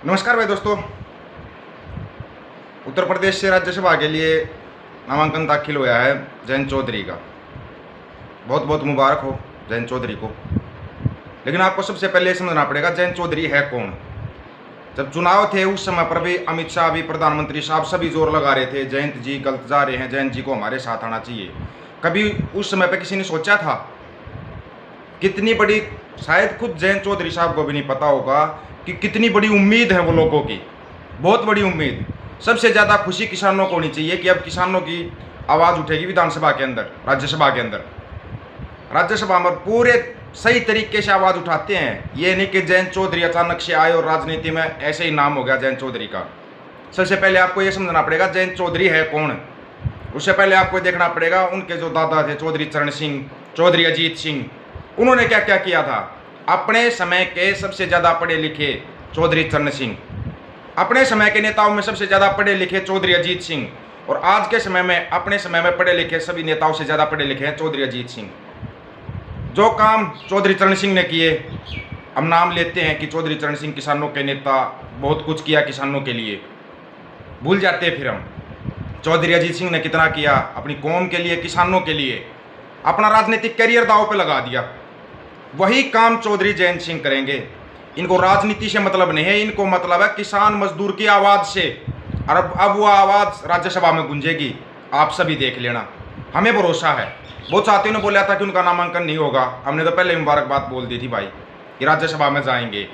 नमस्कार भाई दोस्तों। उत्तर प्रदेश से राज्यसभा के लिए नामांकन दाखिल हुआ है जयंत चौधरी का। बहुत बहुत मुबारक हो जयंत चौधरी को। लेकिन आपको सबसे पहले समझना पड़ेगा जयंत चौधरी है कौन। जब चुनाव थे उस समय पर भी अमित शाह भी, प्रधानमंत्री साहब सभी जोर लगा रहे थे जयंत जी गलत जा रहे हैं, जयंत जी को हमारे साथ आना चाहिए। कभी उस समय पर किसी ने सोचा था? कितनी बड़ी, शायद खुद जयंत चौधरी साहब को भी नहीं पता होगा कि कितनी बड़ी उम्मीद है वो लोगों की, बहुत बड़ी उम्मीद। सबसे ज़्यादा खुशी किसानों को होनी चाहिए कि अब किसानों की आवाज़ उठेगी विधानसभा के अंदर, राज्यसभा के अंदर। राज्यसभा में पूरे सही तरीके से आवाज़ उठाते हैं। ये नहीं कि जयंत चौधरी अचानक से आए और राजनीति में ऐसे ही नाम हो गया जयंत चौधरी का। सबसे पहले आपको ये समझना पड़ेगा जयंत चौधरी है कौन। उससे पहले आपको देखना पड़ेगा उनके जो दादा थे चौधरी चरण सिंह, चौधरी अजीत सिंह, उन्होंने क्या क्या किया था। अपने समय के सबसे ज़्यादा पढ़े लिखे चौधरी चरण सिंह, अपने समय के नेताओं में सबसे ज़्यादा पढ़े लिखे चौधरी अजीत सिंह, और आज के समय में अपने समय में पढ़े लिखे सभी नेताओं से ज़्यादा पढ़े लिखे हैं चौधरी अजीत सिंह। जो काम चौधरी चरण सिंह ने किए, हम नाम लेते हैं कि चौधरी चरण सिंह किसानों के नेता, बहुत कुछ किया किसानों के लिए, भूल जाते हैं फिर हम चौधरी अजीत सिंह ने कितना किया अपनी कौम के लिए, किसानों के लिए, अपना राजनीतिक करियर दांव पे लगा दिया। वही काम चौधरी जयंत सिंह करेंगे। इनको राजनीति से मतलब नहीं है, इनको मतलब है किसान मजदूर की आवाज़ से। और अब वो आवाज़ राज्यसभा में गूंजेगी, आप सभी देख लेना, हमें भरोसा है। बहुत साथियों ने बोला था कि उनका नामांकन नहीं होगा, हमने तो पहले मुबारकबाद बोल दी थी भाई कि राज्यसभा में जाएंगे।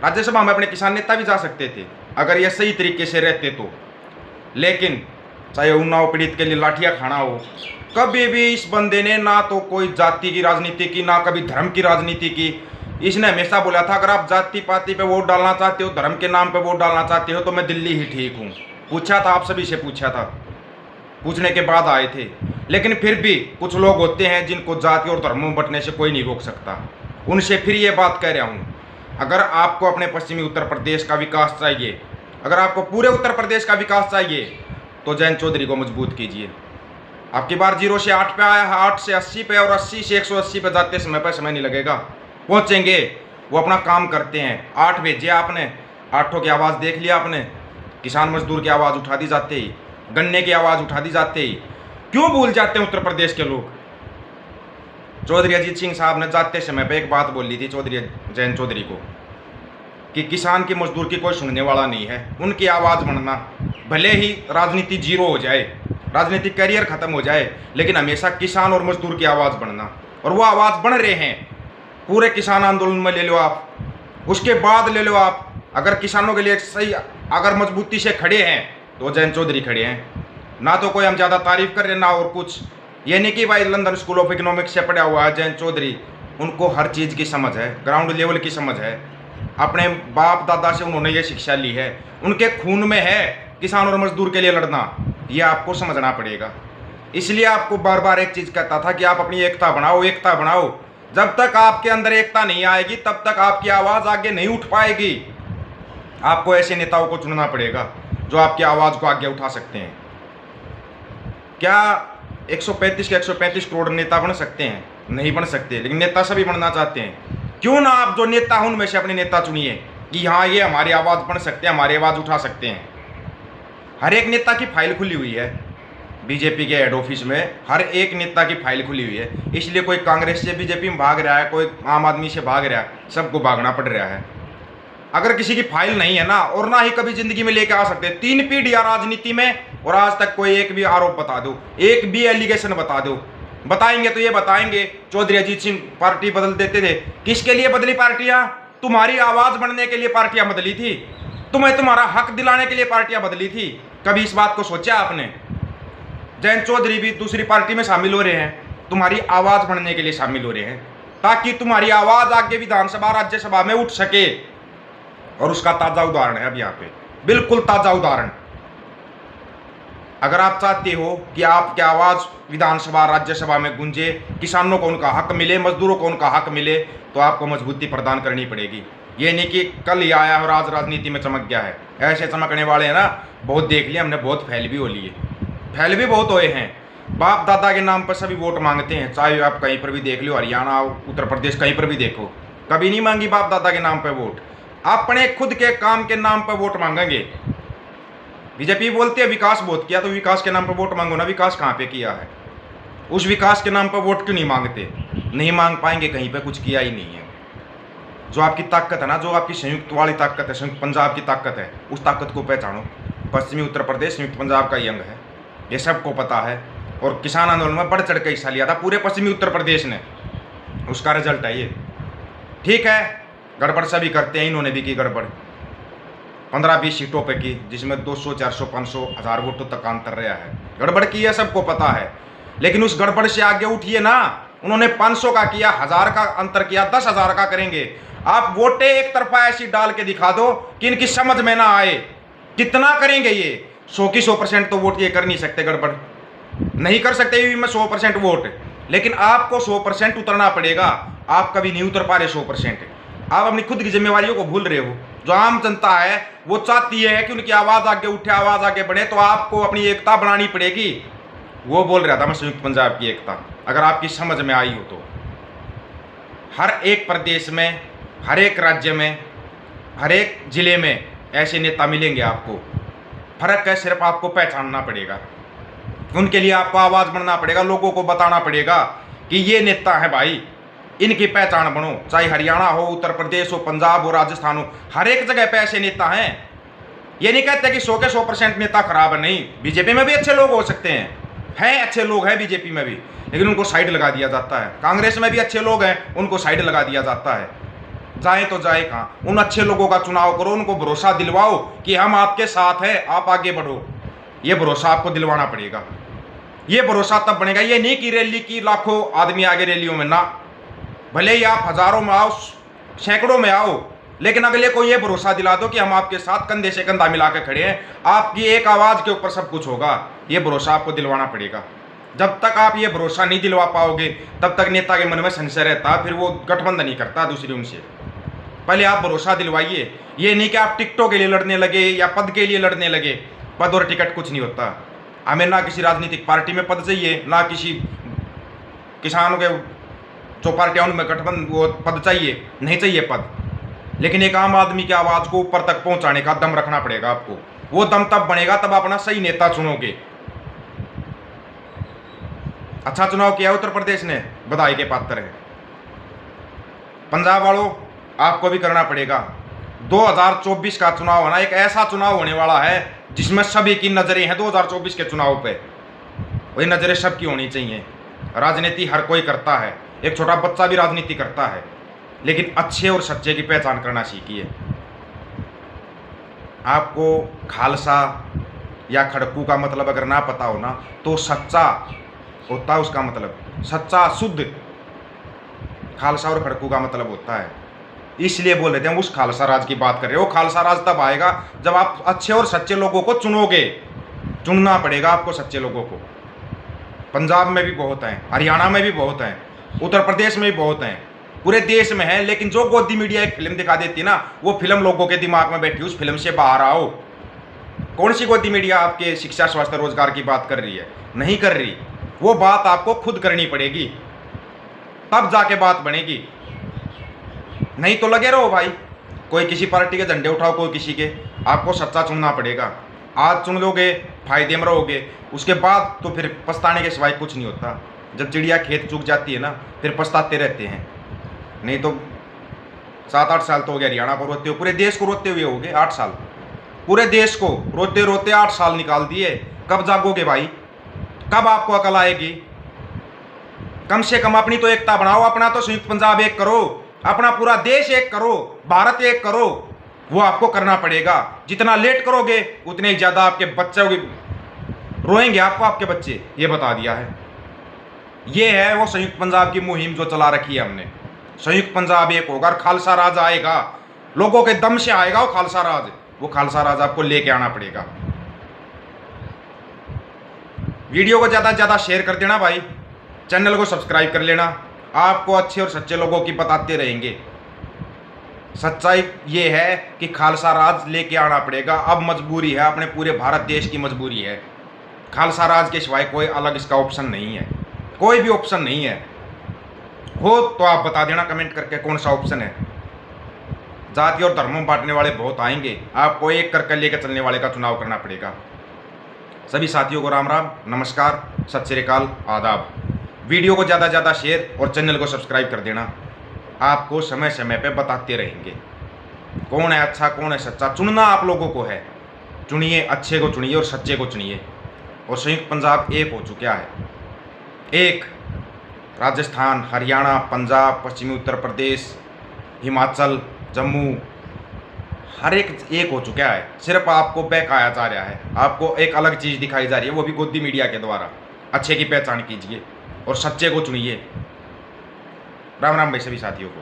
राज्यसभा में अपने किसान नेता भी जा सकते थे अगर ये सही तरीके से रहते तो। लेकिन चाहे उन्नाव पीड़ित के लिए लाठियाँ खाना हो, कभी भी इस बंदे ने ना तो कोई जाति की राजनीति की, ना कभी धर्म की राजनीति की। इसने हमेशा बोला था अगर आप जाति पाति पे वोट डालना चाहते हो, धर्म के नाम पे वोट डालना चाहते हो तो मैं दिल्ली ही ठीक हूँ। पूछा था, आप सभी से पूछा था, पूछने के बाद आए थे। लेकिन फिर भी कुछ लोग होते हैं जिनको जाति और धर्मों में बंटने से कोई नहीं रोक सकता। उनसे फिर ये बात कह रहा हूँ, अगर आपको अपने पश्चिमी उत्तर प्रदेश का विकास चाहिए, अगर आपको पूरे उत्तर प्रदेश का विकास चाहिए तो जयंत चौधरी को मजबूत कीजिए। आपकी बार 0 से 8 पे आया, 8 से 80 पे, और 80 से 180 पे जाते समय पर समय नहीं लगेगा, पहुंचेंगे। वो अपना काम करते हैं। 8 भेजे आपने, 8 की आवाज़ देख लिया आपने। किसान मजदूर की आवाज़ उठा दी जाते ही, गन्ने की आवाज़ उठा दी जाते ही। क्यों भूल जाते हैं उत्तर प्रदेश के लोग? चौधरी अजीत सिंह साहब ने जाते समय पर एक बात बोली थी चौधरी जयंत चौधरी को कि किसान की मजदूर की कोई सुनने वाला नहीं है, उनकी आवाज़ बनना, भले ही राजनीति जीरो हो जाए, राजनीतिक करियर खत्म हो जाए, लेकिन हमेशा किसान और मजदूर की आवाज़ बनना। और वो आवाज़ बन रहे हैं। पूरे किसान आंदोलन में ले लो आप, उसके बाद ले लो आप, अगर किसानों के लिए सही, अगर मजबूती से खड़े हैं तो जयंत चौधरी खड़े हैं। ना तो कोई हम ज़्यादा तारीफ कर रहे ना और कुछ। ये नहीं कि भाई लंदन स्कूल ऑफ इकोनॉमिक्स से पढ़ा हुआ है जयंत चौधरी, उनको हर चीज़ की समझ है, ग्राउंड लेवल की समझ है। अपने बाप दादा से उन्होंने ये शिक्षा ली है, उनके खून में है किसान और मजदूर के लिए लड़ना। ये आपको समझना पड़ेगा। इसलिए आपको बार बार एक चीज़ कहता था कि आप अपनी एकता बनाओ, एकता बनाओ। जब तक आपके अंदर एकता नहीं आएगी तब तक आपकी आवाज़ आगे नहीं उठ पाएगी। आपको ऐसे नेताओं को चुनना पड़ेगा जो आपकी आवाज़ को आगे उठा सकते हैं। क्या 135 के 135 करोड़ नेता बन सकते हैं? नहीं बन सकते, लेकिन नेता सभी बनना चाहते हैं। क्यों ना आप जो नेता हैं उनमें से अपने नेता चुनिए कि हाँ ये हमारी आवाज़ बन सकते हैं, हमारी आवाज़ उठा सकते हैं। हर एक नेता की फाइल खुली हुई है बीजेपी के हेड ऑफिस में, हर एक नेता की फाइल खुली हुई है। इसलिए कोई कांग्रेस से बीजेपी में भाग रहा है, कोई आम आदमी से भाग रहा है, सबको भागना पड़ रहा है। अगर किसी की फाइल नहीं है ना, और ना ही कभी जिंदगी में लेके आ सकते, 3 पीढ़ियां राजनीति में, और आज तक कोई एक भी आरोप बता दो, एक भी एलिगेशन बता दो। बताएंगे तो ये बताएंगे चौधरी अजीत सिंह पार्टी बदल देते थे। किसके लिए बदली पार्टियां? तुम्हारी आवाज़ बनने के लिए पार्टियां बदली थी, तुम्हें तुम्हारा हक दिलाने के लिए पार्टियां बदली थी। कभी इस बात को सोचा आपने? जयंत चौधरी भी दूसरी पार्टी में शामिल हो रहे हैं, तुम्हारी आवाज़ बनने के लिए शामिल हो रहे हैं, ताकि तुम्हारी आवाज़ आगे विधानसभा राज्यसभा में उठ सके। और उसका ताज़ा उदाहरण है अब यहाँ पे, बिल्कुल ताज़ा उदाहरण। अगर आप चाहते हो कि आपकी आवाज़ विधानसभा राज्यसभा में गूंजे, किसानों को उनका हक मिले, मजदूरों को उनका हक मिले, तो आपको मजबूती प्रदान करनी पड़ेगी। ये नहीं कि कल ही आया और आज राजनीति में चमक गया है। ऐसे चमकने वाले हैं ना, बहुत देख लिए हमने, बहुत फैल भी हो लिए, फैल भी बहुत हुए हैं। बाप दादा के नाम पर सभी वोट मांगते हैं, चाहे आप कहीं पर भी देख लो, हरियाणा, उत्तर प्रदेश, कहीं पर भी देखो, कभी नहीं मांगी बाप दादा के नाम पर वोट। अपने खुद के काम के नाम पर वोट मांगेंगे। बीजेपी बोलती है विकास बहुत किया, तो विकास के नाम पर वोट मांगो ना। विकास कहाँ पे किया है? उस विकास के नाम पर वोट क्यों नहीं मांगते? नहीं मांग पाएंगे, कहीं पे कुछ किया ही नहीं है। जो आपकी ताकत है ना, जो आपकी संयुक्त वाली ताकत है, संयुक्त पंजाब की ताकत है, उस ताकत को पहचानो। पश्चिमी उत्तर प्रदेश संयुक्त पंजाब का ही अंग है, ये सबको पता है। और किसान आंदोलन में बढ़ चढ़ के हिस्सा लिया था पूरे पश्चिमी उत्तर प्रदेश ने, उसका रिजल्ट है ये। ठीक है, गड़बड़ सभी करते हैं, इन्होंने भी की गड़बड़। 15-20 सीटों पे की, जिसमें 200, 400, 500, 1000 वोटों तक का अंतर रहा है। गड़बड़ की है, सबको पता है। लेकिन उस गड़बड़ से आगे उठिए ना। उन्होंने 500 का किया, 1000 का अंतर किया, 10,000 का करेंगे। आप वोटें एक तरफा ऐसी डाल के दिखा दो कि इनकी समझ में ना आए। कितना करेंगे ये? 100 की 100% तो वोट ये कर नहीं सकते, गड़बड़ नहीं कर सकते ये में 100% वोट। लेकिन आपको 100% उतरना पड़ेगा। आप कभी नहीं उतर पा रहे 100%। आप अपनी खुद की जिम्मेवारियों को भूल रहे हो। जो आम जनता है वो चाहती है कि उनकी आवाज़ आगे उठे, आवाज़ आगे बढ़े, तो आपको अपनी एकता बनानी पड़ेगी। वो बोल रहा था मैं संयुक्त पंजाब की एकता, अगर आपकी समझ में आई हो तो। हर एक प्रदेश में, हर एक राज्य में, हर एक जिले में ऐसे नेता मिलेंगे आपको। फर्क है सिर्फ आपको पहचानना पड़ेगा, उनके लिए आपको आवाज़ बनना पड़ेगा, लोगों को बताना पड़ेगा कि ये नेता है भाई, इनकी पहचान बनो। चाहे हरियाणा हो, उत्तर प्रदेश हो, पंजाब हो, राजस्थान हो, हर एक जगह पे ऐसे नेता हैं। ये नहीं कहते कि 100 के 100% नेता खराब है, नहीं। बीजेपी में भी अच्छे लोग हो सकते हैं अच्छे लोग हैं बीजेपी में भी, लेकिन उनको साइड लगा दिया जाता है। कांग्रेस में भी अच्छे लोग हैं, उनको साइड लगा दिया जाता है। जाए तो जाए कहाँ? उन अच्छे लोगों का चुनाव करो, उनको भरोसा दिलवाओ कि हम आपके साथ हैं, आप आगे बढ़ो। ये भरोसा आपको दिलवाना पड़ेगा। ये भरोसा तब बनेगा, ये नहीं कि रैली की लाखों आदमी आगे रैलियों में ना, भले ही आप हजारों में आओ, सैकड़ों में आओ, लेकिन अगले को ये भरोसा दिला दो कि हम आपके साथ कंधे से कंधा मिला के खड़े हैं, आपकी एक आवाज़ के ऊपर सब कुछ होगा। ये भरोसा आपको दिलवाना पड़ेगा। जब तक आप ये भरोसा नहीं दिलवा पाओगे, तब तक नेता के मन में संशय रहता, फिर वो गठबंधन नहीं करता दूसरी उनसे। पहले आप भरोसा दिलवाइए। ये नहीं कि आप टिकटों के लिए लड़ने लगे या पद के लिए लड़ने लगे। पद और टिकट कुछ नहीं होता। हमें ना किसी राजनीतिक पार्टी में पद चाहिए, ना किसी किसानों के जो पार्टियां उनमें गठबंधन वो पद चाहिए, नहीं चाहिए पद। लेकिन एक आम आदमी की आवाज़ को ऊपर तक पहुंचाने का दम रखना पड़ेगा आपको। वो दम तब बनेगा तब अपना सही नेता चुनोगे। अच्छा चुनाव किया उत्तर प्रदेश ने, बधाई के पात्र है। पंजाब वालों, आपको भी करना पड़ेगा। 2024 का चुनाव होना, एक ऐसा चुनाव होने वाला है जिसमें सभी की नज़रें हैं 2024 के चुनाव पे। वही नज़रें सबकी होनी चाहिए। राजनीति हर कोई करता है, एक छोटा बच्चा भी राजनीति करता है, लेकिन अच्छे और सच्चे की पहचान करना सीखिए। आपको खालसा या खड़कू का मतलब अगर ना पता हो ना, तो सच्चा होता है उसका मतलब, सच्चा शुद्ध खालसा और खड़कू का मतलब होता है। इसलिए बोल रहे थे हम उस खालसा राज की बात कर रहे हो। खालसा राज तब आएगा जब आप अच्छे और सच्चे लोगों को चुनोगे। चुनना पड़ेगा आपको सच्चे लोगों को। पंजाब में भी बहुत हैं, हरियाणा में भी बहुत हैं, उत्तर प्रदेश में भी बहुत हैं, पूरे देश में है। लेकिन जो गोदी मीडिया एक फिल्म दिखा देती है ना, वो फिल्म लोगों के दिमाग में बैठी, उस फिल्म से बाहर आओ। कौन सी गोदी मीडिया आपके शिक्षा, स्वास्थ्य, रोजगार की बात कर रही है? नहीं कर रही। वो बात आपको खुद करनी पड़ेगी, तब जाके बात बनेगी। नहीं तो लगे रहो भाई, कोई किसी पार्टी के झंडे उठाओ, कोई किसी के। आपको सच्चा चुनना पड़ेगा। आज चुन लोगे, फायदे में रहोगे, उसके बाद तो फिर पछताने के सिवाय कुछ नहीं होता। जब चिड़िया खेत चूक जाती है ना, फिर पछताते रहते हैं। नहीं तो 7-8 साल तो हो गया हरियाणा को रोते हुए, पूरे देश को रोते हुए हो गए 8 साल। पूरे देश को रोते रोते 8 साल निकाल दिए। कब जागोगे भाई? कब आपको अकल आएगी? कम से कम अपनी तो एकता बनाओ। अपना तो संयुक्त पंजाब एक करो, अपना पूरा देश एक करो, भारत एक करो। वो आपको करना पड़ेगा। जितना लेट करोगे उतने ज़्यादा आपके बच्चे रोएंगे, आपको आपके बच्चे। ये बता दिया है। ये है वो संयुक्त पंजाब की मुहिम जो चला रखी है हमने। संयुक्त पंजाब एक होगा, खालसा राज आएगा, लोगों के दम से आएगा वो खालसा राज। वो खालसा राज आपको लेके आना पड़ेगा। वीडियो को ज़्यादा से ज़्यादा शेयर कर देना भाई, चैनल को सब्सक्राइब कर लेना। आपको अच्छे और सच्चे लोगों की बताते रहेंगे। सच्चाई ये है कि खालसा राज लेके आना पड़ेगा। अब मजबूरी है, अपने पूरे भारत देश की मजबूरी है। खालसा राज के सिवाय कोई अलग इसका ऑप्शन नहीं है, कोई भी ऑप्शन नहीं है। हो तो आप बता देना कमेंट करके कौन सा ऑप्शन है। जाति और धर्मों में बांटने वाले बहुत आएंगे, आपको एक करके लेकर चलने वाले का चुनाव करना पड़ेगा। सभी साथियों को राम राम, नमस्कार, सत श्री अकाल, आदाब। वीडियो को ज़्यादा से ज़्यादा शेयर और चैनल को सब्सक्राइब कर देना। आपको समय समय पे बताते रहेंगे कौन है अच्छा कौन है सच्चा। चुनना आप लोगों को है, चुनिए, अच्छे को चुनिए और सच्चे को चुनिए। और संयुक्त पंजाब एक हो चुका है, एक राजस्थान, हरियाणा, पंजाब, पश्चिमी उत्तर प्रदेश, हिमाचल, जम्मू, हर एक हो चुका है। सिर्फ आपको बहकाया जा रहा है, आपको एक अलग चीज़ दिखाई जा रही है, वो भी गोदी मीडिया के द्वारा। अच्छे की पहचान कीजिए और सच्चे को चुनिए। राम राम भाई सभी साथियों को।